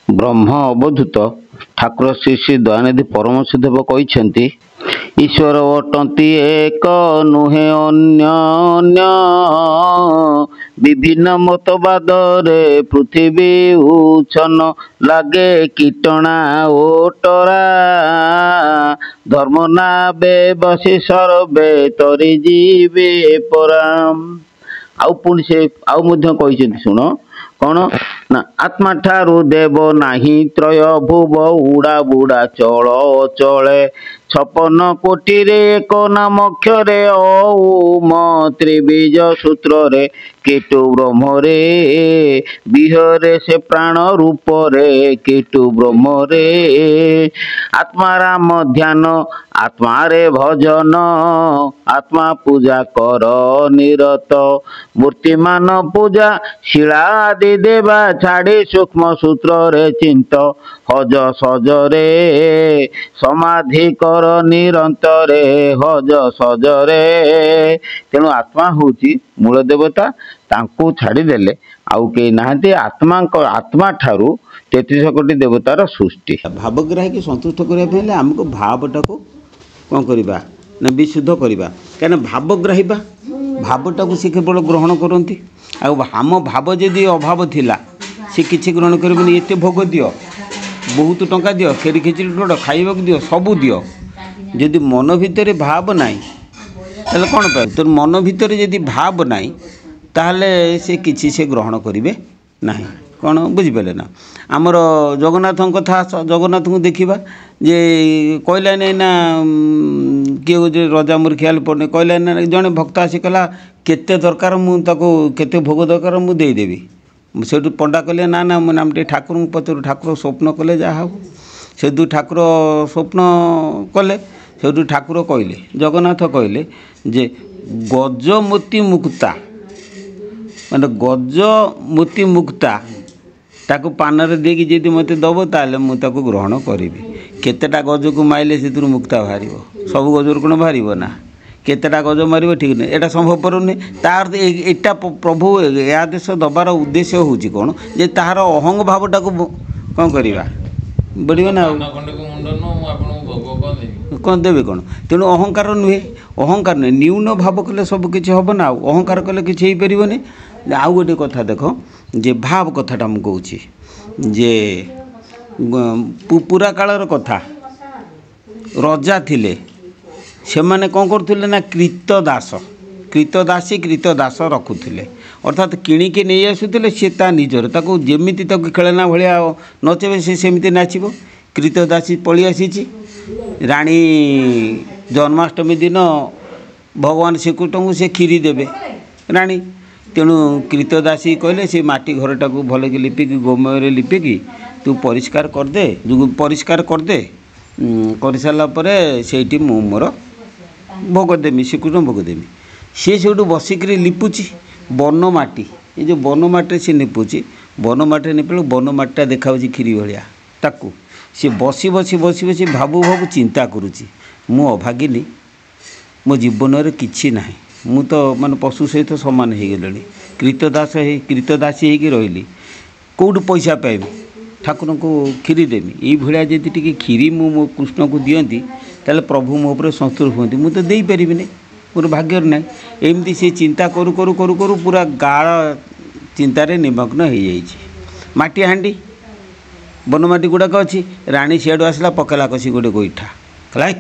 ब्रह्म अवधूत ठाकुर श्री श्री दयानिधि परमसिद्धदेव कहते ईश्वर अटंती एक नुहे अन्य अन्य विभिन्न मतवाद रे पृथ्वी उछन लागे कीटना ओटरा धर्म नाबे बसी सर्वे तरी जीवे पराम। आउ पुणी से आउ मध्य कहते शुण कौन ना आत्मा ठारू देव नाही त्रय भुव उड़ा बुड़ा चल चले 56 कोटी रे एक नाम अक्षरे ओम त्रिबीज सूत्र रे केटु ब्रह्म रे विहरे से प्राण रूप रे केटु ब्रह्म रे आत्मा राम ध्यान आत्मा रे भजन आत्मा पूजा कर निरत मूर्तिमान पूजा शिला आदि देवा छाड़ी सूक्ष्म सूत्र रे चिंत हज सज रे समाधि कर निरंतरे हज सज रे। तेणु आत्मा हूँ मूल देवता तांकू छाड़ी देले आउ के नाहंती आत्मा ठारू 33 कोटी देवतार सृष्टि। भावग्राही की संतुष्ट करने आमको भावटा को कौन करवा ना विशुद्ध करवा क्या भावग्राही भावटा को सी केवल ग्रहण करती आम भाव जदि अभाव थिला सी किसी ग्रहण करें एत भोग दियो बहुत टंका दियो खेरी खिचड़ी टोट खाइबा दियो सबू दियो जदि मन भितर भाव नाई ताले कौन पाए तो मन भितर जदि भाव नाई ताहले से किसी से ग्रहण करेंगे ना कौन बुझिपारे ना आमर जगन्नाथ कथा जगन्नाथ को देखा जे कहला नहीं ना किए रजा मोर ख्याल पड़े कहला ना जड़े भक्त आसी कहला केते दरकार मुझे केते भोग दरकार मुझे देदेवी से पंडा कहले ना ना मैं टे ठाकुर को पचारू ठाकुर स्वप्न कले जहाँ से ठाकुर स्वप्न कले से ठाकुर कहले जगन्नाथ कहले जे गजमोती मुक्ता माने गजमोती मुक्ता ताको पानर देकी जदि मत दब ताले मुझे ग्रहण करी केतेटा गज को माइले से मुक्ता बाहर सब गजर कौन बाहर ना केतेटा गज मार ठीक नहीं एटा संभवपर नहीं तार एटा प्रभु या देश दबार उद्देश्य हूँ कौन जे तार अहंग भावटा को कौन करवा बढ़िया ना कौन देवे कौन तेणु अहंकार नुहे अहंकार नुहे न्यून भाव कले सब किसी हम ना अहंकार कले किसी हो पारे आउ गोटे कथा देख जे भाव कथाटा मुझे कहूँ जे पूरा कालर कथा रजा थिले से माने कौन करथुले ना कृतदासी कृतदास रखुले अर्थात किणिकी नहीं आसुले सी ता निजर ताको जेमिति ताको खेलना भाया नचेबे से सेमिति नाचिबो कृतदासी पलि आसी राणी जन्माष्टमी दिन भगवान श्रीकृष्ण को से खीरी देवे राणी तेणु कृतदासी कहले से माटी घरटा को भल कि लिपिकी गोमय लिपिकी तू परिष्कार करदे परिष्कार करदे कर सारापर से मोर भोग देमी श्रीकृष्ण भोग देमी सी से बसिक लिपुची बन माटी ये जो बन माटी से निपुची बन माटी निपे बन माटीटा देखा खीरी भाया ताकू सी बसी बसी बसी बसी भाबू भाबू चिंता करुच्ची मु अभागिनी मो जीवन में किसी ना मु तो माने पशु सहित सामान हो गली कृतदासी हो रही कौटू पैसा पाइबी ठाकुर को खीरी देमी ये भाया जब टी खीरी मो कृष्ण को दियंती ताले प्रभु मो पर संतुष्ट होती मुझे दे पारि नहीं मोर भाग्य ना एमती से चिंता करू करू करू करू पूरा गाढ़ चिंतार निमग्न हो जाइए माटी हांडी बनमाटी गुड़ाक अच्छी राणी सियाड़ू आसला पकेला कसी गोटे गोईठा कहला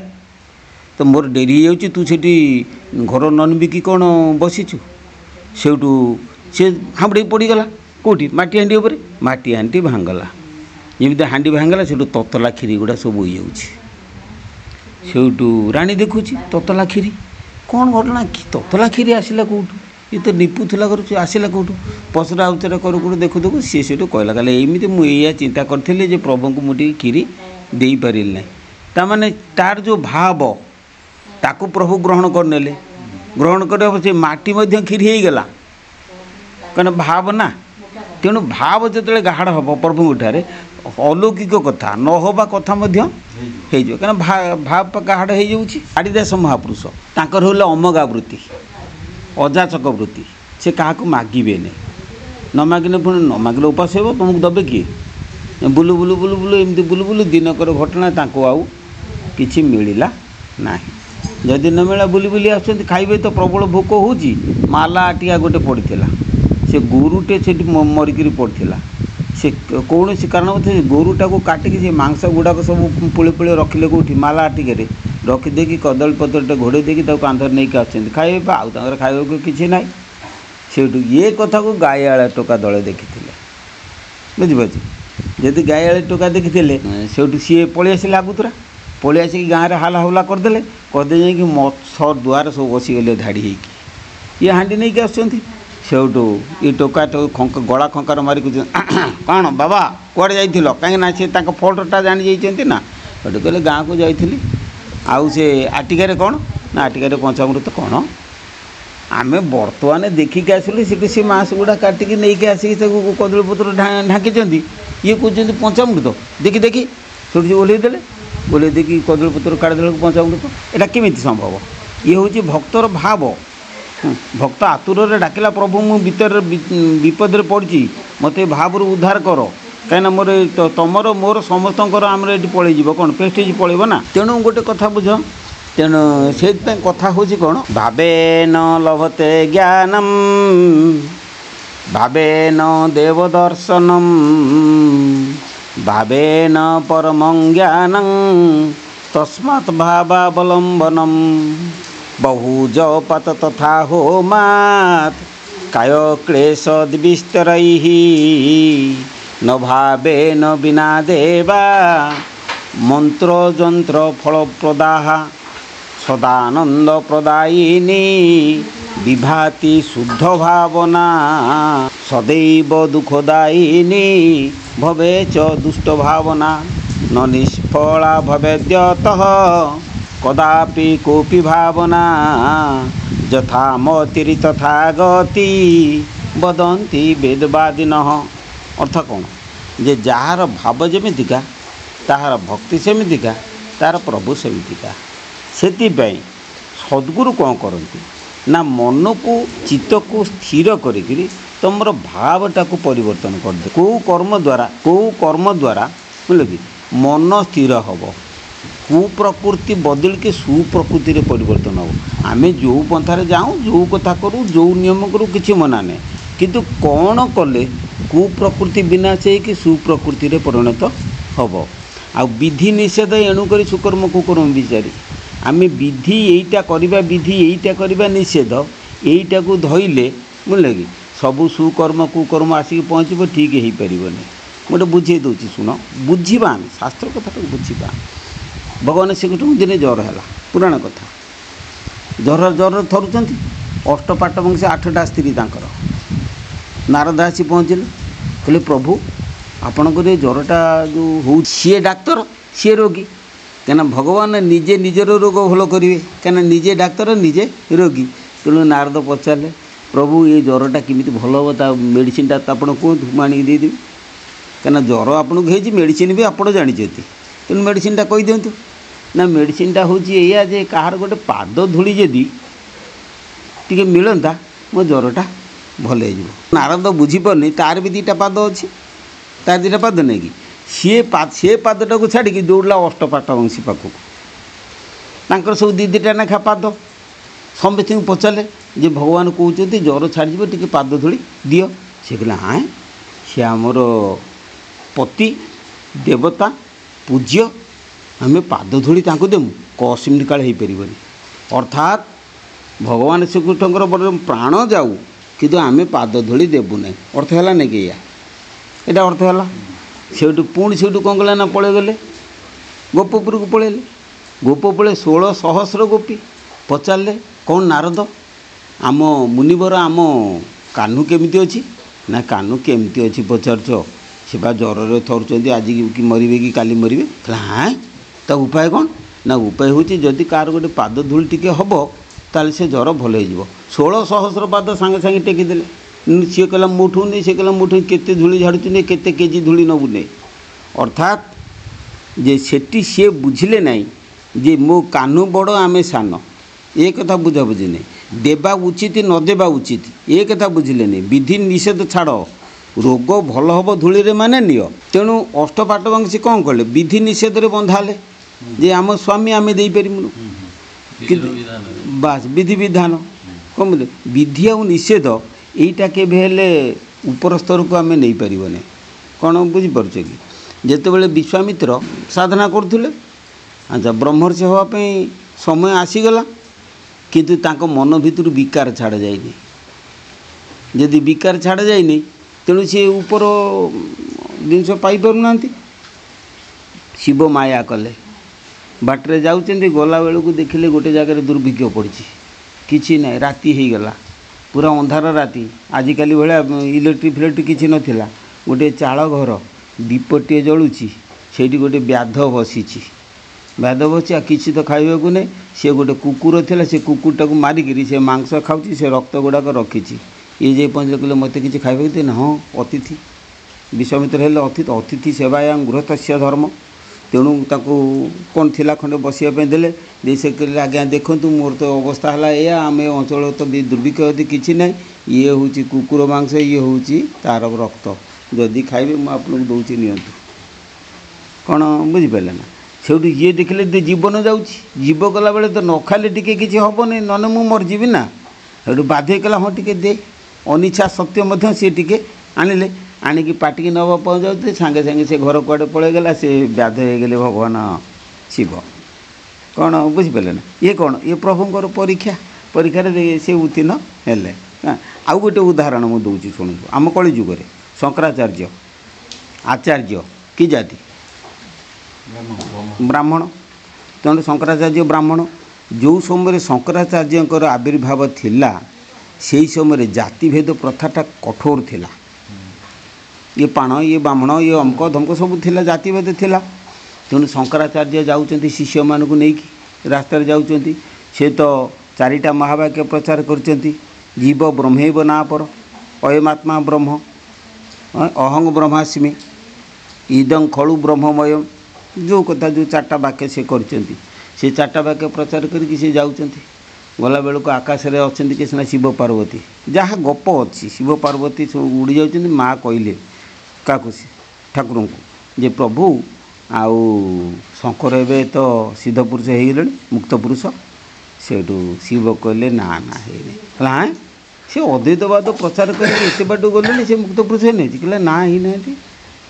तो मोर डेरी हो तू से घर नन बिकी कौन बसीचु सेठू सी हाबड़ी पड़गला कौटी माटी हांडी उपर माटी हांडी भांगला जमी हांडी भांगला से ततला खीरी गुड़ा सब हो जाठू राणी देखुची ततला खीरी कौन घटना ततला खीरी आसला कौटू ये तो निपुला कर आसला कौटू पसरा उचरा करू करू देखु देखु सी से कहला कहला एमती मुझे चिंता करी प्रभु को मुझे खीरी दे पारि ना ताने तार जो भाव ताकू प्रभु ग्रहण करने ग्रहण कर से माटी खीरी हो गला कहीं भाव ना तेणु भाव जो गाढ़ हम प्रभु ठारे अलौकिक कथा न होबा कथा कहीं भाव गाढ़ हो जाऊँगी कालिदास महापुरुष तांकर होला अमगा वृत्ति अजाचक वृत्ति से क्या मागे नहीं न मागिले पुणी न मागिले उपास हो तुमको दबे किए ବୁଲୁ ବୁଲୁ ବୁଲୁ ବୁଲୁ ଏମିତି ବୁଲୁ ବୁଲୁ ଦିନକର ଘଟଣା ତାଙ୍କୁ ଆଉ କିଛି ମିଳିଲା ନାହିଁ। ଯଦି ନ ମିଳିଲା ବୁଲି ବୁଲି ଆସୁଛନ୍ତି, ଖାଇବେ ତ ପ୍ରବଳ ଭୋକ ହେଉଛି। ମାଲା ଆଟିକା ଗୋଟେ ପଡ଼ିଥିଲା, ସେ ଗୋରୁଟେ ସେଠି ମରିକିରି ପଡ଼ିଥିଲା। ସେ କୌଣସି କାରଣ ଗୋରୁଟାକୁ କାଟିକି ସେ ମାଂସ ଗୁଡ଼ାକ ସବୁ ପୁଳି ପୁଳି ରଖିଲେ କେଉଁଠି, ମାଲା ଆଟିକାରେ ରଖିଦେଇକି କଦଳୀ ପତ୍ରଟେ ଘୋଡ଼େଇ ଦେଇକି ତାକୁ କାନ୍ଧରେ ନେଇକି ଆସୁଛନ୍ତି ଖାଇବେ ବା, ଆଉ ତାଙ୍କର ଖାଇବାକୁ କିଛି ନାହିଁ। ସେଇଠୁ ଏ କଥାକୁ ଗାଈଆଳ ଟୋକା ଦଳେ ଦେଖିଥିଲେ, ବୁଝିପାରୁଛି। ଯଦି ଗାଈଆଳ ଟୋକା ଦେଖିଥିଲେ ସେଇଠୁ ସିଏ ପଳେଇ ଆସିଲେ ଆଗୁତୁରା, ପଳେଇ ଆସିକି ଗାଁରେ ହାଲା ହୁଲା କରିଦେଲେ, କରିଦେଇ ଯାଇକି ମଛ ଦୁଆର ସବୁ ବସିଗଲେ ଧାଡ଼ି ହେଇକି। ଇଏ ହାଣ୍ଡି ନେଇକି ଆସୁଛନ୍ତି। ସେଇଠୁ ଏ ଟୋକା ଗଳା ଖଙ୍କାର ମାରିକି କ'ଣ ବାବା କୁଆଡ଼େ ଯାଇଥିଲ? କାହିଁକିନା ସେ ତାଙ୍କ ଫଲ୍ଟଟା ଜାଣି ଯାଇଛନ୍ତି ନା। ସେଇଠୁ କହିଲେ ଗାଁକୁ ଯାଇଥିଲି, ଆଉ ସେ ଆଟିକାରେ କ'ଣ ନା ଆଟିକାରେ ପଞ୍ଚାମୃତ କ'ଣ ଆମେ ବର୍ତ୍ତମାନ ଦେଖିକି ଆସିଲୁ। ସେଠି ସେ ମାଂସ ଗୁଡ଼ା କାଟିକି ନେଇକି ଆସିକି ତାକୁ କଦଳୀପତ୍ର ଢାଙ୍କିଛନ୍ତି। ଇଏ କହୁଛନ୍ତି ପଞ୍ଚାମୃତ, ଦେଖି ଦେଖି। ସେଇଠୁ ସେ ଓହ୍ଲେଇ ଦେଲେ, ଓହ୍ଲେଇ ଦେଇକି କଦଳୀପତ୍ର କାଢ଼ିଦେବାକୁ ପଞ୍ଚାମୃତ। ଏଇଟା କେମିତି ସମ୍ଭବ? ଇଏ ହେଉଛି ଭକ୍ତର ଭାବ। ଭକ୍ତ ଆତୁରରେ ଡାକିଲା, ପ୍ରଭୁ ମୁଁ ଭିତରେ ବିପଦରେ ପଡ଼ିଛି, ମୋତେ ଭାବରୁ ଉଦ୍ଧାର କର। କାହିଁକିନା ମୋର ତମର ମୋର ସମସ୍ତଙ୍କର ଆମର ଏଠି ପଳେଇଯିବ, କ'ଣ ପ୍ରେଷ୍ଟିଜ୍ ପଳେଇବ ନା। ତେଣୁ ଗୋଟେ କଥା ବୁଝ, ତେଣୁ ସେଇଥିପାଇଁ କଥା ହେଉଛି କ'ଣ, ଭାବେନ ଲଭତେ ଜ୍ଞାନମ୍ ଭାବେନ ଦେବ ଦର୍ଶନମ୍ ଭାବେନ ପରମଂ ଜ୍ଞାନଂ ତସ୍ମାତ୍ ଭାବାବଲମ୍ବନମ୍ ବହୁ ଜପାତ ତଥା ହୋମାତ୍ କାୟ କ୍ଲେଶ ବିସ୍ତରୈଃ ନ ଭାବେନ ବିନା ଦେବା ମନ୍ତ୍ର ଯନ୍ତ୍ର ଫଳପ୍ରଦାଃ ସଦାନନ୍ଦ ପ୍ରଦାୟିନୀ ବିଭାତି ଶୁଦ୍ଧ ଭାବନା ସदैव ଦୁଃଖଦାୟିନୀ ଭବେ ଚ ଦୁଷ୍ଟ ଭାବନା ନ ନିଷ୍ଫଳା ଭବେଦ୍ୟତଃ କଦାପି କୋପି ଭାବନା ଯଥା ମତିରି ତଥା ଗତି ବଦନ୍ତି ବେଦବାଦିନଃ। ଅର୍ଥ କ'ଣ ଯେ ଯାହାର ଭାବ ଯେମିତିକା ତାହାର ଭକ୍ତି ସେମିତିକା, ତାହାର ପ୍ରଭୁ ସେମିତିକା। ସେଥିପାଇଁ ସଦ୍ଗୁରୁ କ'ଣ କରନ୍ତି ନା ମନକୁ ଚିତ୍ତକୁ ସ୍ଥିର କରିକିରି ତୁମର ଭାବଟାକୁ ପରିବର୍ତ୍ତନ କରିଦିଅ। କେଉଁ କର୍ମ ଦ୍ୱାରା ବୁଝିଲ କି ମନ ସ୍ଥିର ହେବ, କୁପ୍ରକୃତି ବଦଳିକି ସୁପ୍ରକୃତିରେ ପରିବର୍ତ୍ତନ ହେବ। ଆମେ ଯେଉଁ ପନ୍ଥାରେ ଯାଉଁ, ଯେଉଁ କଥା କରୁ, ଯେଉଁ ନିୟମ କରୁ, କିଛି ମନା ନାହିଁ। କିନ୍ତୁ କ'ଣ କଲେ କୁପ୍ରକୃତି ବିନାଶ ହେଇକି ସୁପ୍ରକୃତିରେ ପରିଣତ ହେବ। ଆଉ ବିଧି ନିଷେଧ ଏଣୁକରି ସୁକର୍ମ କୁକର୍ମ ବିଚାରି। ଆମେ ବିଧି ଏଇଟା କରିବା, ବିଧି ଏଇଟା କରିବା ନିଷେଧ, ଏଇଟାକୁ ଧଇଲେ ବୁଝିଲେ କି ସବୁ ସୁକର୍ମ କୁକର୍ମ ଆସିକି ପହଞ୍ଚିବ, ଠିକ୍ ହେଇପାରିବନି। ମୁଁ ଗୋଟେ ବୁଝେଇ ଦେଉଛି ଶୁଣ, ବୁଝିବା ଆମେ ଶାସ୍ତ୍ର କଥାଟାକୁ ବୁଝିବା। ଭଗବାନ ଶ୍ରୀକୃଷ୍ଣଙ୍କୁ ଦିନେ ଜ୍ୱର ହେଲା, ପୁରାଣ କଥା। ଜ୍ୱର ଥରୁଛନ୍ତି। ଅଷ୍ଟପାଟ ବଂଶ 8ଟା ସ୍ତ୍ରୀ ତାଙ୍କର। ନାରଦ ଆସି ପହଞ୍ଚିଲେ, କହିଲେ ପ୍ରଭୁ ଆପଣଙ୍କର ଏ ଜ୍ୱରଟା ଯେଉଁ ହେଉଛି, ସିଏ ଡାକ୍ତର ସିଏ ରୋଗୀ। କାହିଁକିନା ଭଗବାନ ନିଜେ ନିଜର ରୋଗ ଭଲ କରିବେ, କାହିଁକିନା ନିଜେ ଡାକ୍ତର ନିଜେ ରୋଗୀ। ତେଣୁ ନାରଦ ପଚାରିଲେ ପ୍ରଭୁ ଏ ଜ୍ୱରଟା କେମିତି ଭଲ ହେବ, ତା ମେଡ଼ିସିନଟା ତ ଆପଣ କୁହନ୍ତୁ, ମୁଁ ଆଣିକି ଦେଇଦେବି। କାହିଁକିନା ଜ୍ୱର ଆପଣଙ୍କୁ ହେଇଛି, ମେଡ଼ିସିନ ବି ଆପଣ ଜାଣିଛନ୍ତି, ତେଣୁ ମେଡ଼ିସିନଟା କହିଦିଅନ୍ତୁ। ନା ମେଡ଼ିସିନଟା ହେଉଛି ଏଇଆ ଯେ କାହାର ଗୋଟେ ପାଦ ଧୂଳି ଯଦି ଟିକେ ମିଳନ୍ତା ମୋ ଜ୍ୱରଟା ଭଲ ହେଇଯିବ। ନାରଦ ବୁଝିପାରୁନି, ତାର ବି 2ଟା ପାଦ ଅଛି, ତାର 2ଟା ପାଦ ନାହିଁ କି, ସେ ପାଦଟାକୁ ଛାଡ଼ିକି ଦୌଡ଼ିଲା ଅଷ୍ଟପାଟ ବଂଶୀ ପାଖକୁ। ତାଙ୍କର ସବୁ 2-2ଟା ଲେଖା ପାଦ। ସମସ୍ତଙ୍କୁ ପଚାରିଲେ ଯେ ଭଗବାନ କହୁଛନ୍ତି ଜ୍ୱର ଛାଡ଼ିଯିବ, ଟିକେ ପାଦ ଧୂଳି ଦିଅ। ସେ କହିଲେ ହଁ, ସେ ଆମର ପତି ଦେବତା ପୂଜ୍ୟ, ଆମେ ପାଦ ଧୂଳି ତାଙ୍କୁ ଦେମୁ, ସେମିତି କାଳେ ହେଇପାରିବନି। ଅର୍ଥାତ୍ ଭଗବାନ ଶ୍ରୀକୃଷ୍ଣଙ୍କର ବଡ଼ ପ୍ରାଣ ଯାଉ, କିନ୍ତୁ ଆମେ ପାଦ ଧୂଳି ଦେବୁ ନାହିଁ। ଅର୍ଥ ହେଲା ନାଇଁ କି ଏଇଆ, ଏଇଟା ଅର୍ଥ ହେଲା। ସେଇଠୁ କ'ଣ କଲେ ନା ପଳେଇଗଲେ, ଗୋପପୁରକୁ ପଳେଇଲେ। ଗୋପ ପଳେଇ 16,000 ଗୋପୀ ପଚାରିଲେ କ'ଣ ନାରଦ ଆମ ମୁନିବର ଆମ କାହ୍ନୁ କେମିତି ଅଛି? ନା କାହ୍ନୁ କେମିତି ଅଛି ପଚାରୁଛ, ସେ ବା ଜ୍ୱରରେ ଥରୁଛନ୍ତି, ଆଜି କି ମରିବେ କି କାଲି ମରିବେ। ହଁ, ତା ଉପାୟ କ'ଣ? ନା ଉପାୟ ହେଉଛି ଯଦି କାହାର ଗୋଟେ ପାଦ ଧୂଳି ଟିକେ ହେବ ତାହେଲେ ସେ ଜ୍ୱର ଭଲ ହେଇଯିବ। 16,000 ପାଦ ସାଙ୍ଗେ ସାଙ୍ଗେ ଟେକିଦେଲେ। ସିଏ କହିଲା ମୁଠୁ ନେଇ, ସେ କହିଲା ମୁଠୁ, କେତେ ଧୂଳି ଝାଡ଼ୁଛୁ ନେ, କେତେ କେଜି ଧୂଳି ନେବୁ ନେ। ଅର୍ଥାତ୍ ଯେ ସେଠି ସିଏ ବୁଝିଲେ ନାହିଁ ଯେ ମୋ କାହ୍ନୁ ବଡ଼ ଆମେ ସାନ, ଏ କଥା ବୁଝାବୁଝି ନାହିଁ। ଦେବା ଉଚିତ ନ ଦେବା ଉଚିତ ଏ କଥା ବୁଝିଲେନି। ବିଧି ନିଷେଧ ଛାଡ଼, ରୋଗ ଭଲ ହେବ ଧୂଳିରେ ମାନେ ନିଅ। ତେଣୁ ଅଷ୍ଟପାଟବାଙ୍କ ସେ କ'ଣ କଲେ ବିଧି ନିଷେଧରେ ବନ୍ଧା ହେଲେ ଯେ ଆମ ସ୍ୱାମୀ ଆମେ ଦେଇପାରିବୁନୁ। ବାସ୍ ବିଧି ବିଧାନ କ'ଣ ବୁଝିଲେ ବିଧି ଆଉ ନିଷେଧ ଏଇଟା କେବେ ହେଲେ ଉପର ସ୍ତରକୁ ଆମେ ନେଇପାରିବନି। କ'ଣ ବୁଝିପାରୁଛ କି? ଯେତେବେଳେ ବିଶ୍ୱାମିତ୍ର ସାଧନା କରୁଥିଲେ ଆଚ୍ଛା ବ୍ରହ୍ମର୍ଷି ହେବା ପାଇଁ ସମୟ ଆସିଗଲା କିନ୍ତୁ ତାଙ୍କ ମନ ଭିତରୁ ବିକାର ଛାଡ଼ ଯାଇନି। ଯଦି ବିକାର ଛାଡ଼ ଯାଇନି ତେଣୁ ସେ ଉପର ଜିନିଷ ପାଇପାରୁନାହାନ୍ତି। ଶିବ ମାୟା କଲେ ବାଟରେ ଯାଉଛନ୍ତି ଗଲାବେଳକୁ ଦେଖିଲେ ଗୋଟେ ଜାଗାରେ ଦୁର୍ଭିକ୍ଷ ପଡ଼ିଛି କିଛି ନାହିଁ ରାତି ହେଇଗଲା ପୁରା ଅନ୍ଧାର ରାତି। ଆଜିକାଲି ଭଳିଆ ଇଲେକ୍ଟ୍ରିକ୍ ଫିଲେକ୍ଟ୍ରିକ୍ କିଛି ନଥିଲା। ଗୋଟିଏ ଚାଳ ଘର ଦୀପଟିଏ ଜଳୁଛି ସେଇଠି ଗୋଟେ ବ୍ୟାଧ ବସିଛି। ବ୍ୟାଧ ବସିଛି ଆଉ କିଛି ତ ଖାଇବାକୁ ନାହିଁ। ସେ ଗୋଟେ କୁକୁର ଥିଲା ସେ କୁକୁରଟାକୁ ମାରିକିରି ସେ ମାଂସ ଖାଉଛି ସେ ରକ୍ତ ଗୁଡ଼ାକ ରଖିଛି। ଇଏ ଯେ ପହଞ୍ଚିଲେ କହିଲେ ମୋତେ କିଛି ଖାଇବାକୁ ଦିଏ ନା। ହଁ ଅତିଥି ବିଶ୍ୱାମିତ୍ର ହେଲେ ଅତିଥି ସେବାୟାଂ ଗୃହତସ୍ୟ ଧର୍ମ। ତେଣୁ ତାକୁ କ'ଣ ଥିଲା ଖଣ୍ଡେ ବସିବା ପାଇଁ ଦେଲେ ଦେଇ ସେ କହିଲେ ଆଜ୍ଞା ଦେଖନ୍ତୁ ମୋର ତ ଅବସ୍ଥା ହେଲା ଏଇଆ ଆମେ ଅଞ୍ଚଳ ତ ଦୁର୍ଭିକ୍ଷ ଯଦି କିଛି ନାହିଁ ଇଏ ହେଉଛି କୁକୁର ମାଂସ ଇଏ ହେଉଛି ତା'ର ରକ୍ତ ଯଦି ଖାଇବେ ମୁଁ ଆପଣଙ୍କୁ ଦେଉଛି ନିଅନ୍ତୁ। କ'ଣ ବୁଝିପାରିଲେ ନା? ସେଇଠୁ ଇଏ ଦେଖିଲେ ଜୀବନ ଯାଉଛି ଜୀବ ଗଲାବେଳେ ତ ନ ଖାଇଲେ ଟିକେ କିଛି ହେବନି ନହେଲେ ମୁଁ ମରିଯିବି ନା। ସେଇଠୁ ବାଧ୍ୟ କଲା ହଁ ଟିକେ ଦେ ଅନିଚ୍ଛା ସତ୍ୟ ମଧ୍ୟ ସିଏ ଟିକେ ଆଣିଲେ ଆଣିକି ପାଟିକି ନେବା ପହଞ୍ଚାଉଥିଲେ ସାଙ୍ଗେ ସାଙ୍ଗେ ସେ ଘର କୁଆଡ଼େ ପଳେଇଗଲା। ସେ ବ୍ୟାଧ ହେଇଗଲେ ଭଗବାନ ଶିବ। କ'ଣ ବୁଝିପାରିଲେ ନା? ଇଏ କ'ଣ ଇଏ ପ୍ରଭୁଙ୍କର ପରୀକ୍ଷାରେ ସେ ଉତ୍ତୀର୍ଣ୍ଣ ହେଲେ। ଆଉ ଗୋଟେ ଉଦାହରଣ ମୁଁ ଦେଉଛି ଶୁଣନ୍ତୁ। ଆମ କଳି ଯୁଗରେ ଶଙ୍କରାଚାର୍ଯ୍ୟ ଆଚାର୍ଯ୍ୟ କି ଜାତି ବ୍ରାହ୍ମଣ। ତେଣୁ ଶଙ୍କରାଚାର୍ଯ୍ୟ ବ୍ରାହ୍ମଣ। ଯେଉଁ ସମୟରେ ଶଙ୍କରାଚାର୍ଯ୍ୟଙ୍କର ଆବିର୍ଭାବ ଥିଲା ସେହି ସମୟରେ ଜାତିଭେଦ ପ୍ରଥାଟା କଠୋର ଥିଲା। ଇଏ ପାଣ ଇଏ ବ୍ରାହ୍ମଣ ଇଏ ଅମକ ଧମକ ସବୁ ଥିଲା ଜାତିଭେଦ ଥିଲା। ତେଣୁ ଶଙ୍କରାଚାର୍ଯ୍ୟ ଯାଉଛନ୍ତି ଶିଷ୍ୟମାନଙ୍କୁ ନେଇକି ରାସ୍ତାରେ ଯାଉଛନ୍ତି। ସେ ତ 4ଟା ମହାବାକ୍ୟ ପ୍ରଚାର କରିଛନ୍ତି। ଜୀବ ବ୍ରହ୍ମୈବ ନାପର ଅୟମାତ୍ମା ବ୍ରହ୍ମ ଅହଂ ବ୍ରହ୍ମାସ୍ମି ଇଦଂ ଖଳୁ ବ୍ରହ୍ମମୟମ୍ ଯେଉଁ କଥା ଯେଉଁ 4ଟା ବାକ୍ୟ ସେ କରିଛନ୍ତି ସେ 4ଟା ବାକ୍ୟ ପ୍ରଚାର କରିକି ସେ ଯାଉଛନ୍ତି। ଗଲାବେଳକୁ ଆକାଶରେ ଅଛନ୍ତି କି ସିନା ଶିବ ପାର୍ବତୀ ଯାହା ଗପ ଅଛି ଶିବ ପାର୍ବତୀ ସବୁ ଉଡ଼ି ଯାଉଛନ୍ତି। ମା' କହିଲେ କାହାକୁ ଠାକୁରଙ୍କୁ ଯେ ପ୍ରଭୁ ଆଉ ଶଙ୍କର ଏବେ ତ ସିଦ୍ଧ ପୁରୁଷ ହେଇଗଲେଣି ମୁକ୍ତ ପୁରୁଷ। ସେଇଠୁ ଶିବ କହିଲେ ନା ହେଇନି। ହେଲା ସେ ଅଦ୍ୱୈତବାଦ ପ୍ରଚାର କରିକି ଏତେ ବାଟ ଗଲେଣି ସେ ମୁକ୍ତ ପୁରୁଷ ହେଇନାହାନ୍ତି? କହିଲେ ନା ହେଇନାହାନ୍ତି।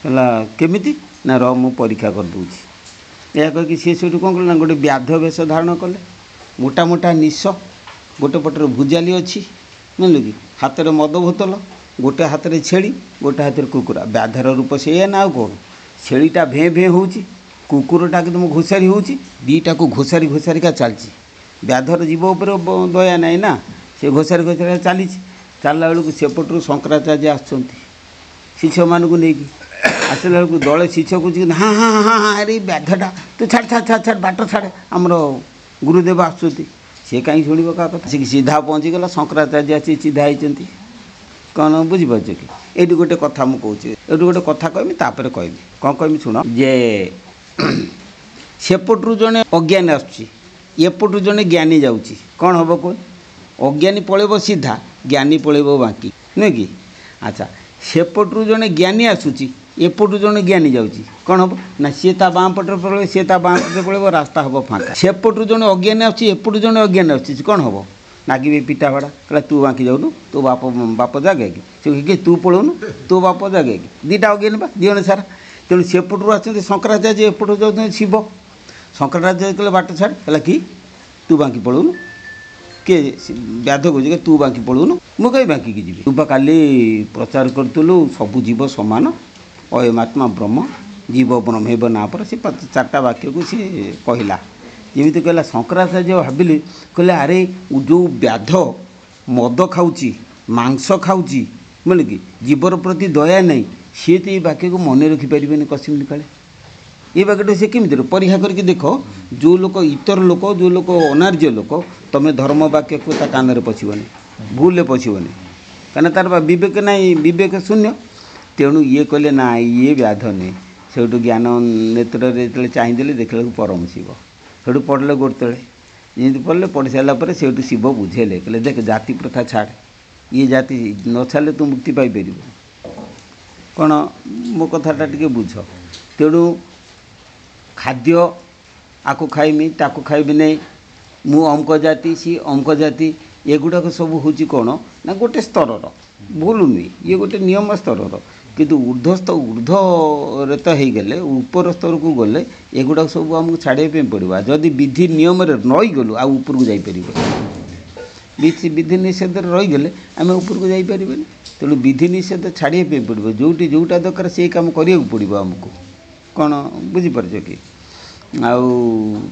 ହେଲା କେମିତି ନା ମୁଁ ପରୀକ୍ଷା କରିଦେଉଛି। ଏହା କହିକି ସିଏ ସେଇଠୁ କ'ଣ କଲେ ନା ଗୋଟେ ବ୍ୟାଧ ବେଶ ଧାରଣ କଲେ। ମୋଟା ମୋଟା ନିଶ ଗୋଟେ ପଟରେ ଭୁଜାଲି ଅଛି ବୁଝିଲେ କି ହାତରେ ମଦ ବୋତଲ ଗୋଟେ ହାତରେ ଛେଳି ଗୋଟେ ହାତରେ କୁକୁରା। ବ୍ୟାଧର ରୂପ ସେଇଆ ନା ଆଉ କ'ଣ? ଛେଳିଟା ଭେଁ ଭେଁ ହେଉଛି କୁକୁରଟା କିନ୍ତୁ ଘୋଷାରି ହେଉଛି ଦୁଇଟାକୁ ଘୋଷାରିକା ଚାଲିଛି। ବ୍ୟାଧର ଜୀବ ଉପରେ ଦୟା ନାହିଁ ନା ସେ ଘୋଷାରି ଚାଲିଛି। ଚାଲିଲା ବେଳକୁ ସେପଟରୁ ଶଙ୍କରାଚାର୍ଯ୍ୟ ଆସୁଛନ୍ତି ଶିଷ୍ୟମାନଙ୍କୁ ନେଇକି। ଆସିଲା ବେଳକୁ ଦଳେ ଶିଷ୍ୟ କହୁଛନ୍ତି ହଁ ଆରେ ବ୍ୟାଧଟା ତୁ ଛାଡ଼ ବାଟ ଛାଡ଼ ଆମର ଗୁରୁଦେବ ଆସୁଛନ୍ତି। ସେ କାହିଁ ଶୁଣିବ କାହା କଥା? ସେ ସିଧା ପହଞ୍ଚିଗଲା। ଶଙ୍କରାଚାର୍ଯ୍ୟ ଆସି ସିଧା ହେଇଛନ୍ତି। କ'ଣ ବୁଝିପାରୁଛ କି? ଏଇଠି ଗୋଟେ କଥା ମୁଁ କହୁଛି ଏଇଠି ଗୋଟେ କଥା କହିବି ତାପରେ କହିବି। କ'ଣ କହିବି ଶୁଣ ଯେ ସେପଟରୁ ଜଣେ ଅଜ୍ଞାନୀ ଆସୁଛି ଏପଟରୁ ଜଣେ ଜ୍ଞାନୀ ଯାଉଛି। କ'ଣ ହେବ କୁହ? ଅଜ୍ଞାନୀ ପଳେଇବ ସିଧା ଜ୍ଞାନୀ ପଳେଇବ ବାଙ୍କି ନୁହେଁ କି? ଆଚ୍ଛା ସେପଟରୁ ଜଣେ ଜ୍ଞାନୀ ଆସୁଛି ଏପଟୁ ଜଣେ ଜ୍ଞାନୀ ଯାଉଛି। କ'ଣ ହେବ ନା ସିଏ ତା ବାଁ ପଟରେ ପଳେଇବ ସିଏ ତା ବାଁ ପଟରେ ପଳେଇବ ରାସ୍ତା ହେବ ଫାଙ୍କା। ସେପଟରୁ ଜଣେ ଅଜ୍ଞାନୀ ଆସୁଛି ଏପଟୁ ଜଣେ ଅଜ୍ଞାନୀ ଆସୁଛି। କ'ଣ ହେବ? ନାଗିବେ ପିଟା ଭଡ଼ା କହିଲା ତୁ ବାଙ୍କି ଯାଉନୁ ତୋ ବାପ ଜାଗା କି? ସେ କି ତୁ ପଳଉନୁ ତୋ ବାପ ଜାଗା କି? ଦୁଇଟା ଅଜ୍ଞାନୀ ବା ଦିଅଣ ସାରା। ତେଣୁ ସେପଟରୁ ଆସୁଛନ୍ତି ଶଙ୍କରାଚାର୍ଯ୍ୟ ଏପଟରୁ ଯାଉଛନ୍ତି ଶିବ। ଶଙ୍କରାଚାର୍ଯ୍ୟ କହିଲେ ବାଟ ଛାଡ଼ ହେଲା କି ତୁ ବାଙ୍କି ପଳଉନୁ। କିଏ ବ୍ୟାଧ କହୁଛି କି ତୁ ବାଙ୍କି ପଳଉନୁ ମୁଁ କାହିଁ ବାଙ୍କିକି ଯିବି? ତୁ ବା କାଲି ପ୍ରଚାର କରୁଥିଲୁ ସବୁ ଜୀବ ସମାନ ଅୟମାତ୍ମା ବ୍ରହ୍ମ ଜୀବ ବ୍ରହ୍ମୈବ ନା ପରେ ସେ 4ଟା ବାକ୍ୟକୁ ସେ କହିଲା। ଯେମିତି କହିଲା ଶଙ୍କରାଚାର୍ଯ୍ୟ ଭାବିଲେ କହିଲେ ଆରେ ଯେଉଁ ବ୍ୟାଧ ମଦ ଖାଉଛି ମାଂସ ଖାଉଛି ବୁଝିଲେ କି ଜୀବର ପ୍ରତି ଦୟା ନାହିଁ ସିଏ ତ ଏଇ ବାକ୍ୟକୁ ମନେ ରଖିପାରିବେନି କସିମିନି କାଳେ। ଏ ବାକ୍ୟଟା ସେ କେମିତି ପରୀକ୍ଷା କରିକି ଦେଖ। ଯେଉଁ ଲୋକ ଇତର ଲୋକ ଯେଉଁ ଲୋକ ଅନାର୍ଯ୍ୟ ଲୋକ ତୁମେ ଧର୍ମ ବାକ୍ୟକୁ ତା କାନରେ ପଶିବନି ଭୁଲରେ ପଶିବନି କାହିଁକିନା ତାର ବିବେକ ନାହିଁ ବିବେକ ଶୂନ୍ୟ। ତେଣୁ ଇଏ କହିଲେ ନା ଇଏ ବ୍ୟାଧ ନୁହେଁ। ସେଇଠୁ ଜ୍ଞାନ ନେତ୍ରରେ ଯେତେବେଳେ ଚାହିଁଦେଲେ ଦେଖିଲାକୁ ପରମ ଶିବ। ସେଇଠୁ ପଡ଼ିଲେ ଗୋଡ଼ ତଳେ ଯେମିତି ପଡ଼ିଲେ ପଢ଼ି ସାରିଲା ପରେ ସେଇଠୁ ଶିବ ବୁଝେଇଲେ କହିଲେ ଦେଖ ଜାତି ପ୍ରଥା ଛାଡ଼ ଇଏ ଜାତି ନ ଛାଡ଼ିଲେ ତୁ ମୁକ୍ତି ପାଇପାରିବୁ। କ'ଣ ମୋ କଥାଟା ଟିକେ ବୁଝ। ତେଣୁ ଖାଦ୍ୟ ଆକୁ ଖାଇମି ତାକୁ ଖାଇବି ନାହିଁ, ମୁଁ ଅମକ ଜାତି ସିଏ ଅମକ ଜାତି, ଏଗୁଡ଼ାକ ସବୁ ହେଉଛି କ'ଣ ନା ଗୋଟେ ସ୍ତରର, ଭୁଲ ନୁହେଁ, ଇଏ ଗୋଟେ ନିୟମ ସ୍ତରର। କିନ୍ତୁ ଉର୍ଦ୍ଧ୍ୱରେ ତ ହେଇଗଲେ, ଉପର ସ୍ତରକୁ ଗଲେ ଏଗୁଡ଼ାକ ସବୁ ଆମକୁ ଛାଡ଼ିବା ପାଇଁ ପଡ଼ିବ। ଯଦି ବିଧି ନିୟମରେ ରହିଗଲୁ ଆଉ ଉପରକୁ ଯାଇପାରିବ, ବିଧି ନିଷେଧରେ ରହିଗଲେ ଆମେ ଉପରକୁ ଯାଇପାରିବାନି। ତେଣୁ ବିଧି ନିଷେଧ ଛାଡ଼ିବା ପାଇଁ ପଡ଼ିବ, ଯେଉଁଠି ଯେଉଁଟା ଦରକାର ସେଇ କାମ କରିବାକୁ ପଡ଼ିବ ଆମକୁ। କ'ଣ ବୁଝିପାରୁଛ କି? ଆଉ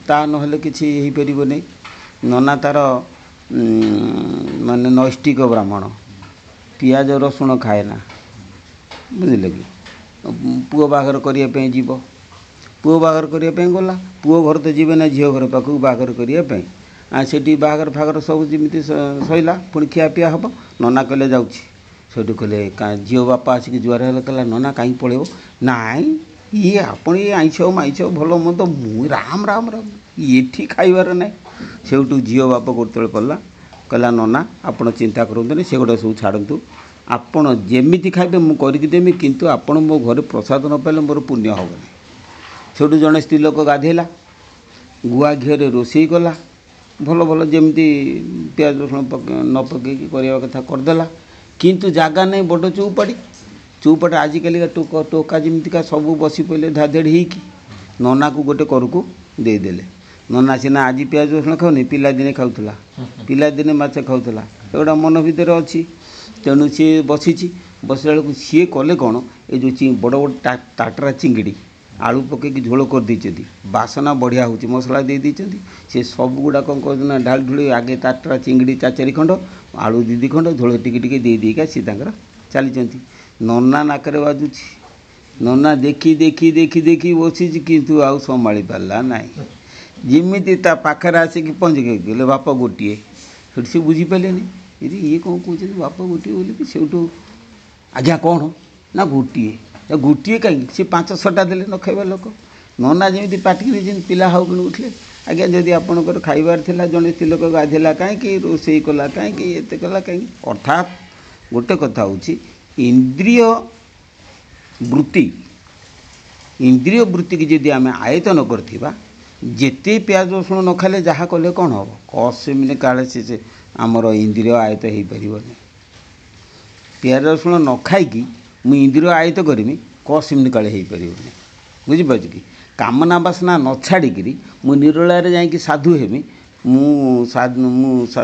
ତା ନହେଲେ କିଛି ହେଇପାରିବ ନାହିଁ। ନନା ତାର ମାନେ ନୈଷ୍ଠିକ ବ୍ରାହ୍ମଣ, ପିଆଜ ରସୁଣ ଖାଏ ନା, ବୁଝିଲେ କି? ପୁଅ ବାହାଘର କରିବା ପାଇଁ ଯିବ, ପୁଅ ବାହାଘର କରିବା ପାଇଁ ଗଲା, ପୁଅ ଘର ତ ଯିବେ ନା ଝିଅ ଘର ପାଖକୁ ବାହାଘର କରିବା ପାଇଁ। ସେଠି ବାହାଘର ଫାଘର ସବୁ ଯେମିତି ସଇଲା, ପୁଣି ଖିଆପିଆ ହେବ। ନନା କହିଲେ ଯାଉଛି। ସେଇଠୁ କହିଲେ ଝିଅ ବାପା ଆସିକି ଜୁହାର ହେଲେ, କହିଲା ନନା କାହିଁକି ପଳେଇବ? ନାଇଁ ଇଏ ଆପଣ ଇଏ ଆଇଁଷ ମାଇଁଷ ଭଲ ମନ୍ଦ, ମୁଁ ରାମ ରାମ ରାମ ଏଠି ଖାଇବାର ନାହିଁ। ସେଇଠୁ ଝିଅ ବାପ ଗୋଟେବେଳେ ପଡ଼ିଲା, କହିଲା ନନା ଆପଣ ଚିନ୍ତା କରନ୍ତୁନି, ସେଗୁଡ଼ା ସବୁ ଛାଡ଼ନ୍ତୁ, ଆପଣ ଯେମିତି ଖାଇବେ ମୁଁ କରିକି ଦେମି, କିନ୍ତୁ ଆପଣ ମୋ ଘରେ ପ୍ରସାଦ ନ ପାଇଲେ ମୋର ପୁଣ୍ୟ ହେବନି। ସେଇଠୁ ଜଣେ ସ୍ତ୍ରୀ ଲୋକ ଗାଧେଇଲା, ଗୁଆ ଘିଅରେ ରୋଷେଇ କଲା, ଭଲ ଭଲ ଯେମିତି ପିଆଜ ରସୁଣ ନ ପକେଇକି କରିବା କଥା କରିଦେଲା। କିନ୍ତୁ ଜାଗା ନାହିଁ, ବଡ଼ ଚଉପାଟି ଆଜିକାଲିକା ଟୋକା ଯେମିତିକା ସବୁ ବସି ପଡ଼ିଲେ ଧାଦେଡ଼ି ହେଇକି, ନନାକୁ ଗୋଟେ କରକୁ ଦେଇଦେଲେ। ନନା ସିନା ଆଜି ପିଆଜ ରସୁଣ ଖାଉନି, ପିଲାଦିନେ ଖାଉଥିଲା, ପିଲାଦିନେ ମାଛ ଖାଉଥିଲା, ଏଗୁଡ଼ା ମନ ଭିତରେ ଅଛି। ତେଣୁ ସିଏ ବସିଛି, ବସିଲା ବେଳକୁ ସିଏ କଲେ କ'ଣ, ଏ ଯେଉଁ ବଡ଼ ବଡ଼ ଟାଟରା ଚିଙ୍ଗିଡ଼ି ଆଳୁ ପକେଇକି ଝୋଳ କରିଦେଇଛନ୍ତି, ବାସନା ବଢ଼ିଆ ହେଉଛି, ମସଲା ଦେଇଛନ୍ତି। ସେ ସବୁଗୁଡ଼ା କ'ଣ କରୁଛନ୍ତି ନା ଢାଳି ଢୁଳି, ଆଗେ ଟାଟରା ଚିଙ୍ଗିଡ଼ି 4 ଖଣ୍ଡ, ଆଳୁ 2 ଖଣ୍ଡ, ଝୋଳ ଟିକେ ଟିକେ ଦେଇକା ସିଏ ତାଙ୍କର ଚାଲିଛନ୍ତି। ନନା ନାକରେ ବାଜୁଛି, ନନା ଦେଖି ଦେଖି ଦେଖି ଦେଖି ବସିଛି, କିନ୍ତୁ ଆଉ ସମ୍ଭାଳି ପାରିଲା ନାହିଁ। ଯେମିତି ତା ପାଖରେ ଆସିକି ପହଞ୍ଚିଲେ ବାପ ଗୋଟିଏ, ସେଠି ସେ ବୁଝିପାରିଲେନି, ଇଏ କ'ଣ କହୁଛନ୍ତି ବାପ ଗୋଟିଏ ବୋଲିକି। ସେଇଠୁ ଆଜ୍ଞା କ'ଣ ନା ଗୋଟିଏ କାହିଁକି, ସେ 5-6ଟା ଦେଲେ ନ ଖାଇବା ଲୋକ। ନନା ଯେମିତି ପାଟିକି ଯେମିତି ପିଲା ହାଉ କିଣି ଉଠିଲେ, ଆଜ୍ଞା ଯଦି ଆପଣଙ୍କର ଖାଇବାର ଥିଲା, ଜଣେ ସ୍ତ୍ରୀ ଲୋକ ଗାଧେଇଲା କାହିଁକି, ରୋଷେଇ କଲା କାହିଁକି, ଏତେ କଲା କାହିଁକି? ଅର୍ଥାତ୍ ଗୋଟେ କଥା ହେଉଛି ଇନ୍ଦ୍ରିୟ ବୃତ୍ତିକି ଯଦି ଆମେ ଆୟତ ନ କରିଥିବା, ଯେତେ ପିଆଜ ରସୁଣ ନ ଖାଇଲେ ଯାହା କଲେ କ'ଣ ହେବ, କସିମିନି କାଳେ ସେ ଆମର ଇନ୍ଦ୍ରିୟ ଆୟତ ହେଇପାରିବନି। ପିଆଜ ରସୁଣ ନ ଖାଇକି ମୁଁ ଇନ୍ଦ୍ରିୟ ଆୟତ କରିମି, କସିମିନି କାଳେ ହେଇପାରିବନି। ବୁଝିପାରୁଛୁ କି? କାମନା ବାସନା ନ ଛାଡ଼ିକିରି ମୁଁ ନିରୋଳାରେ ଯାଇକି ସାଧୁ ହେମି, ମୁଁ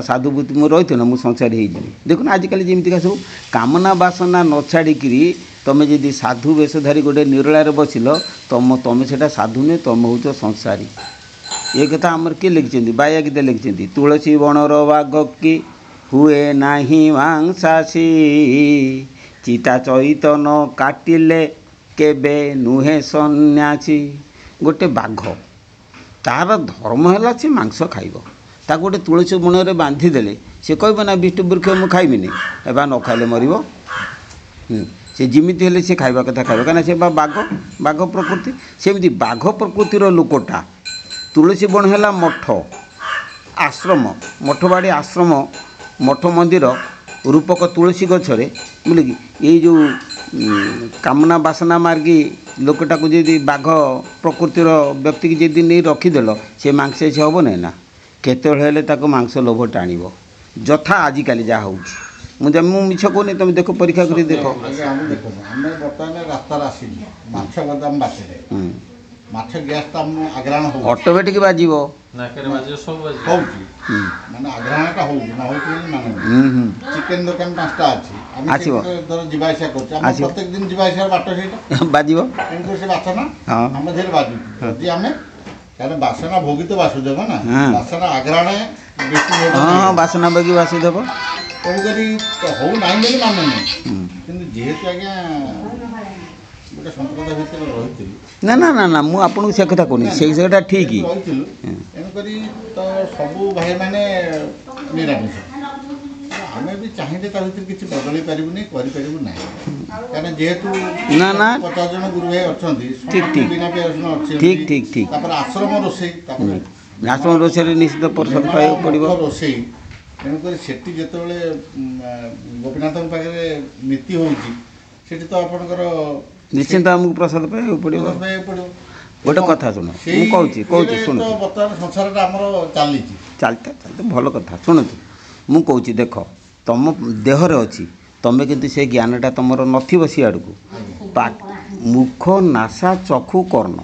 ସାଧୁ ବୃତ୍ତି ମୁଁ ରହିଥିବ ନା, ମୁଁ ସଂସାରୀ ହେଇଯିବି। ଦେଖୁନ ଆଜିକାଲି ଯେମିତିକା ସବୁ କାମନା ବାସନା ନ ଛାଡ଼ିକିରି ତୁମେ ଯଦି ସାଧୁ ବେଶଧାରୀ ଗୋଟେ ନିରୋଳାରେ ବସିଲ, ତୁମେ ସେଇଟା ସାଧୁ ନୁହେଁ, ତୁମେ ହେଉଛ ସଂସାରୀ। ଏ କଥା ଆମର କିଏ ଲେଖିଛନ୍ତି? ବାୟା ଗୀତା ଲେଖିଛନ୍ତି, ତୁଳସୀ ବଣର ବାଘ କି ହୁଏ ନାହିଁ ମାଂସାଶୀ, ଚିତା ଚୈତନ କାଟିଲେ କେବେ ନୁହେଁ ସନ୍ନ୍ୟାସୀ। ଗୋଟେ ବାଘ, ତାର ଧର୍ମ ହେଲା ସେ ମାଂସ ଖାଇବ, ତାକୁ ଗୋଟେ ତୁଳସୀ ବଣରେ ବାନ୍ଧିଦେଲେ ସେ କହିବ ନା ବିଷ୍ଣୁ ବୃକ୍ଷ ମୁଁ ଖାଇବିନି, ଏବା ନ ଖାଇଲେ ମରିବ। ସେ ଯେମିତି ହେଲେ ସେ ଖାଇବା କଥା ଖାଇବ, କାହିଁକିନା ସେ ବା ବାଘ ପ୍ରକୃତି। ସେମିତି ବାଘ ପ୍ରକୃତିର ଲୋକଟା, ତୁଳସୀ ବଣ ହେଲା ମଠ ଆଶ୍ରମ, ମଠବାଡ଼ି ଆଶ୍ରମ, ମଠ ମନ୍ଦିର ରୂପକ ତୁଳସୀ ଗଛରେ, ବୁଝିଲେ କି? ଏଇ ଯେଉଁ କାମନା ବାସନା ମାର୍ଗୀ ଲୋକଟାକୁ ଯଦି ବାଘ ପ୍ରକୃତିର ବ୍ୟକ୍ତିକି ଯଦି ନେଇ ରଖିଦେଲ, ସେ ମାଂସାଶୀ ହେବ ନାହିଁ ନା? କେତେବେଳେ ହେଲେ ତାକୁ ମାଂସ ଲୋଭ ଟାଣିବ, ଯଥା ଆଜିକାଲି ଯାହା ହେଉଛି। ମୁଁ ମିଛ କହୁନି, ତୁମେ ଦେଖ, ପରୀକ୍ଷା କରି ଦେଖ। ଆମେ ବର୍ତ୍ତମାନ ରାସ୍ତାରେ ଆସିଲୁ, ମାଛ ବଦାମ ବାଟରେ, ମାଛ ଗ୍ୟାସ୍ ତ ଆମ ଆଗ୍ରହଣ ହେଉଛି, ଅଟୋମେଟିକ୍ ବାଜିବ, ହେଉଛି ମାନେ ଆଗ୍ରହଣଟା ହେଉଛି, ନ ହେଉଛି ବୋଲି ମାନେ ଚିକେନ୍ ଦୋକାନ 5ଟା ଅଛି, ଆମେ ଆସିବ, ଧର ଯିବା ଆସିବା କରୁଛୁ, ଆମେ ପ୍ରତ୍ୟେକ ଦିନ ଯିବା ଆସିବାର ବାଟ ସେଇଟା ବାଜିବ, କିନ୍ତୁ ସେ ବାସନା ଆମ ଦେହରେ ବାଜୁଛି। ଯଦି ଆମେ, କାରଣ ବାସନା ଭୋଗୀ ତ ବାସୁଦେବ ନା, ବାସନା ଆଗ୍ରହଣ ବାସନା ବାଗି ବାସୁଦେବ। ତେଣୁକରି ହଉ ନାହିଁ ବୋଲି ମାନେ ନାହିଁ, କିନ୍ତୁ ଯେହେତୁ ଆଜ୍ଞା ଗୋଟେ ସମ୍ପ୍ରଦାୟ ଭିତରେ ରହିଥିଲୁ, ନା ମୁଁ ଆପଣଙ୍କୁ ସେ କଥା କହୁନି, ସେଇଟା ଠିକ୍ ରହିଥିଲୁ। ତେଣୁକରି ତ ସବୁ ଭାଇମାନେ ନିରାମିଷ, ଆମେ ବି ଚାହିଁଲେ ତା ଭିତରେ କିଛି ବଦଳେଇ ପାରିବୁନି, କରିପାରିବୁ ନାହିଁ। କାରଣ ଯେହେତୁ 50 ଜଣ ଗୁରୁ ଭାଇ ଅଛନ୍ତି, ବିନା ପିଆଜ ରସୁଣ ଅଛି, ଠିକ୍। ତାପରେ ଆଶ୍ରମ ରୋଷେଇ, ତାପରେ ଆଶ୍ରମ ରୋଷେଇରେ ନିଶ୍ଚିତ ପରିଶ୍ରମ ପାଇବାକୁ ପଡ଼ିବ ରୋଷେଇ। ତେଣୁକରି ସେଠି ଯେତେବେଳେ ଗୋପୀନାଥଙ୍କ ପାଖରେ ନୀତି ହେଉଛି, ସେଠି ତ ଆପଣଙ୍କର ନିଶ୍ଚିନ୍ତ ଆମକୁ ପ୍ରସାଦ ପାଇବାକୁ ପଡ଼ିବ। ଗୋଟେ କଥା ଶୁଣ, ମୁଁ କହୁଛି ଶୁଣୁ, ବର୍ତ୍ତମାନ ସଂସାରଟା ଆମର ଚାଲିତେ ଭଲ କଥା ଶୁଣନ୍ତୁ। ମୁଁ କହୁଛି ଦେଖ, ତମ ଦେହରେ ଅଛି, ତମେ କିନ୍ତୁ ସେ ଜ୍ଞାନଟା ତମର ନଥିବ ସିଆଡ଼କୁ। ମୁଖ, ନାସା, ଚକ୍ଷୁ, କର୍ଣ୍ଣ,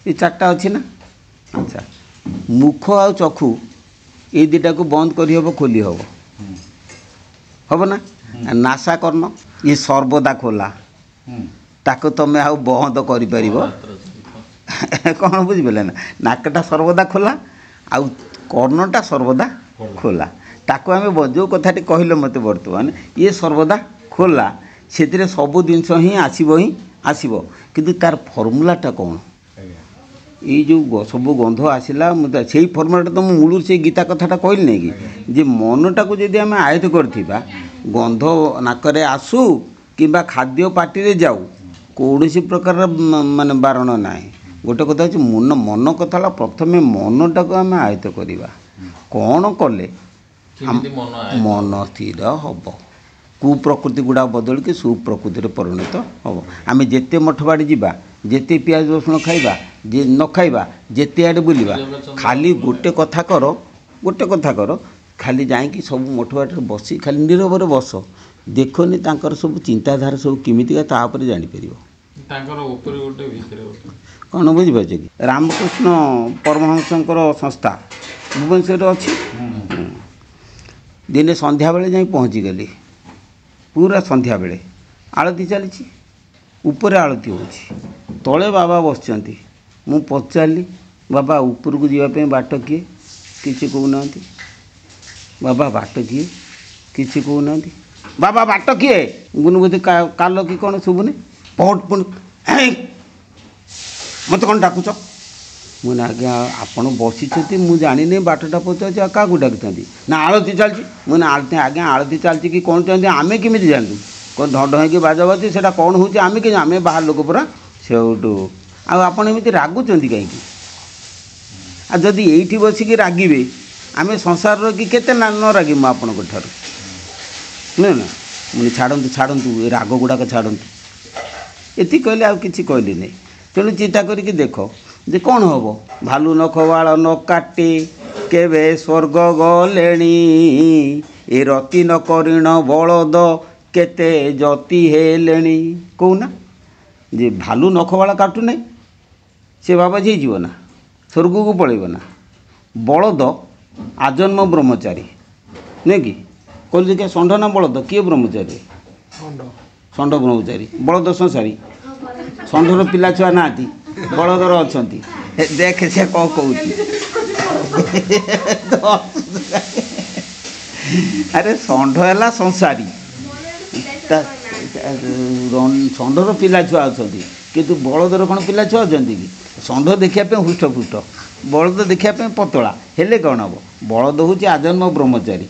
ଏ ଚାରିଟା ଅଛି ନା। ଆଚ୍ଛା, ମୁଖ ଆଉ ଚକ୍ଷୁ ଏଇ ଦୁଇଟାକୁ ବନ୍ଦ କରିହେବ, ଖୋଲି ହେବ ନା। ନାସା, କର୍ଣ୍ଣ ଇଏ ସର୍ବଦା ଖୋଲା, ତାକୁ ତମେ ଆଉ ବନ୍ଦ କରିପାରିବ କ'ଣ? ବୁଝିପାରିଲେ ନା। ନାକଟା ସର୍ବଦା ଖୋଲା ଆଉ କର୍ଣ୍ଣଟା ସର୍ବଦା ଖୋଲା। ତାକୁ ଆମେ ଯେଉଁ କଥାଟି କହିଲେ ମୋତେ ବର୍ତ୍ତମାନ, ଇଏ ସର୍ବଦା ଖୋଲା, ସେଥିରେ ସବୁ ଜିନିଷ ହିଁ ଆସିବ। କିନ୍ତୁ ତାର ଫର୍ମୁଲାଟା କ'ଣ? ଏଇ ଯେଉଁ ସବୁ ଗନ୍ଧ ଆସିଲା, ମୁଁ ସେଇ ଫର୍ମୁଲାଟା ତ ମୁଁ ମୂଳରୁ ସେଇ ଗୀତା କଥାଟା କହିଲି ନାହିଁ କି, ଯେ ମନଟାକୁ ଯଦି ଆମେ ଆୟତ୍ତ କରିଥିବା, ଗନ୍ଧ ନାକରେ ଆସୁ କିମ୍ବା ଖାଦ୍ୟ ପାଟିରେ ଯାଉ, କୌଣସି ପ୍ରକାର ମାନେ ବାରଣ ନାହିଁ। ଗୋଟେ କଥା ହେଉଛି ମନ କଥା ହେଲା, ପ୍ରଥମେ ମନଟାକୁ ଆମେ ଆୟତ୍ତ କରିବା। କ'ଣ କଲେ ମନ ସ୍ଥିର ହେବ, କୁପ୍ରକୃତି ଗୁଡ଼ା ବଦଳିକି ସୁପ୍ରକୃତିରେ ପରିଣତ ହେବ। ଆମେ ଯେତେ ମଠ ବାଡ଼ି ଯିବା, ଯେତେ ପିଆଜ ରସୁଣ ଖାଇବା, ନ ଖାଇବା, ଯେତେ ଆଡ଼େ ବୁଲିବା, ଖାଲି ଗୋଟେ କଥା କର, ଖାଲି ଯାଇକି ସବୁ ମଠ ବାଡ଼ିରେ ବସି ଖାଲି ନୀରବରେ ବସ, ଦେଖନି ତାଙ୍କର ସବୁ ଚିନ୍ତାଧାରା ସବୁ କେମିତିକା, ତାପରେ ଜାଣିପାରିବ ତାଙ୍କର ଉପରେ ଗୋଟେ ଭିତରେ କ'ଣ। ବୁଝିପାରୁଛ କି? ରାମକୃଷ୍ଣ ପରମହଂସଙ୍କର ସଂସ୍ଥା ଭୁବନେଶ୍ୱରରେ ଅଛି। ଦିନେ ସନ୍ଧ୍ୟାବେଳେ ଯାଇ ପହଞ୍ଚିଗଲି, ପୁରା ସନ୍ଧ୍ୟାବେଳେ ଆଳତି ଚାଲିଛି, ଉପରେ ଆଳତି ହେଉଛି, ତଳେ ବାବା ବସିଛନ୍ତି। ମୁଁ ପଚାରିଲି, ବାବା ଉପରକୁ ଯିବା ପାଇଁ ବାଟ କିଏ? କିଛି କହୁନାହାନ୍ତି। ବାବା ବାଟ କିଏ? କିଛି କହୁନାହାନ୍ତି। ବାବା ବାଟ କିଏ? ଗୁନଗୁତି କାଲ କି କ'ଣ ଶୁଭୁନି। ପୁଣି ମୋତେ କ'ଣ ଡାକୁଛ? ମୁଁ ନା ଆଜ୍ଞା ଆପଣ ବସିଛନ୍ତି, ମୁଁ ଜାଣିନି, ବାଟଟା ପଚାରୁଛି, ଆଉ କାହାକୁ ଡାକୁଛନ୍ତି? ନା ଆଳତି ଚାଲିଛି। ମୁଁ ନା ଆଜ୍ଞା ଆଳତି ଚାଲିଛି କି କ'ଣ ଚାଲିଛି ଆମେ କେମିତି ଜାଣିଲୁ? କ'ଣ ଢ ହେଇକି ବାଜା ବାଜୁଛି, ସେଇଟା କ'ଣ ହେଉଛି ଆମେ କେମିତି? ଆମେ ବାହାର ଲୋକ ପରା। ସେଇଠୁ ଆଉ ଆପଣ ଏମିତି ରାଗୁଛନ୍ତି କାହିଁକି? ଆଉ ଯଦି ଏଇଠି ବସିକି ରାଗିବେ, ଆମେ ସଂସାରର କି କେତେ ନ ରାଗିବୁ ଆପଣଙ୍କ ଠାରୁ, ନୁହେଁ ନା। ମୁଁ ଛାଡ଼ନ୍ତୁ ଏ ରାଗ ଗୁଡ଼ାକ ଛାଡ଼ନ୍ତୁ, ଏତିକି କହିଲେ, ଆଉ କିଛି କହିଲି ନାହିଁ। ତେଣୁ ଚିନ୍ତା କରିକି ଦେଖ ଯେ କ'ଣ ହେବ। ଭାଲୁ ନଖ ବାଳ ନ କାଟି କେବେ ସ୍ୱର୍ଗ ଗଲେଣି, ଏ ରତି ନ କରିଣ ବଳଦ କେତେ ଯତି ହେଲେଣି। କହୁନା ଯେ ଭାଲୁ ନଖ ବାଳ କାଟୁନାହିଁ, ସେ ବାବା ଯାଇଯିବ ନା, ସ୍ୱର୍ଗକୁ ପଳେଇବ ନା। ବଳଦ ଆଜନ୍ମ ବ୍ରହ୍ମଚାରୀ, ନୁହେଁ କି? କହିଲେ ଦେଖିଆ ଷଣ୍ଢ ନା ବଳଦ, କିଏ ବ୍ରହ୍ମଚାରୀ? ଷଣ୍ଢ ବ୍ରହ୍ମଚାରୀ, ବଳଦ ସଂସାରୀ। ଷଣ୍ଢର ପିଲା ଛୁଆ ନାହାନ୍ତି, ବଳଦର ଅଛନ୍ତି। ଦେଖେ ସେ କ'ଣ କହୁଛି। ଆରେ ଷଣ୍ଢ ହେଲା ସଂସାରୀ, ଷଣ୍ଢର ପିଲା ଛୁଆ ଅଛନ୍ତି, କିନ୍ତୁ ବଳଦର କ'ଣ ପିଲା ଛୁଆ ଅଛନ୍ତି କି? ଷଣ୍ଢ ଦେଖିବା ପାଇଁ ହୃଷ୍ଟପୃଷ୍ଟ, ବଳଦ ଦେଖିବା ପାଇଁ ପତଳା, ହେଲେ କ'ଣ ହେବ? ବଳଦ ହେଉଛି ଆଜନ୍ମ ବ୍ରହ୍ମଚାରୀ,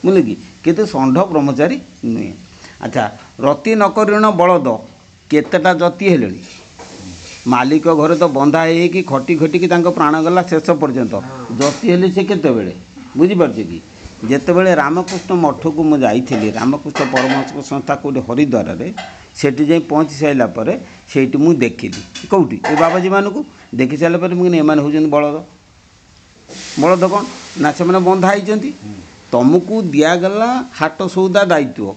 ବୁଝିଲେ କି? କିନ୍ତୁ ଷଣ୍ଢ ବ୍ରହ୍ମଚାରୀ ନୁହେଁ। ଆଚ୍ଛା, ରତି ନକରିଣ ବଳଦ କେତେଟା ଯତି ହେଲେଣି। ମାଲିକ ଘରେ ତ ବନ୍ଧା ହେଇକି ଖଟିକି ତାଙ୍କ ପ୍ରାଣ ଗଲା ଶେଷ ପର୍ଯ୍ୟନ୍ତ, ଯତି ହେଲେ ସେ କେତେବେଳେ? ବୁଝିପାରୁଛ କି? ଯେତେବେଳେ ରାମକୃଷ୍ଣ ମଠକୁ ମୁଁ ଯାଇଥିଲି, ରାମକୃଷ୍ଣ ପରମହଂସ ସଂସ୍ଥା କେଉଁଠି ହରିଦ୍ୱାରରେ, ସେଠି ଯାଇ ପହଞ୍ଚି ସାରିଲା ପରେ ସେଇଠି ମୁଁ ଦେଖିଲି। କେଉଁଠି? ଏ ବାବାଜୀମାନଙ୍କୁ ଦେଖି ସାରିଲା ପରେ ମୁଁ ଏମାନେ ହେଉଛନ୍ତି ବଳଦ। ବଳଦ କ'ଣ ନା, ସେମାନେ ବନ୍ଧା ହେଇଛନ୍ତି। ତୁମକୁ ଦିଆଗଲା ହାଟ ସଉଦା ଦାୟିତ୍ୱ,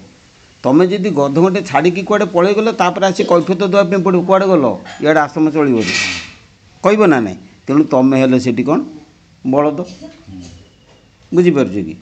ତୁମେ ଯଦି ଗଧ ଘଣ୍ଟେ ଛାଡ଼ିକି କୁଆଡ଼େ ପଳେଇଗଲ, ତାପରେ ଆସି କୈଫିୟତ ଦେବା ପାଇଁ ପଡ଼ିବ, କୁଆଡ଼େ ଗଲ, ଇଆଡ଼େ ଆଶ୍ରମ ଚଳିବନି, କହିବ ନା ନାହିଁ। ତେଣୁ ତୁମେ ହେଲେ ସେଠି କ'ଣ ବଳଦ। ବୁଝିପାରୁଛ କି?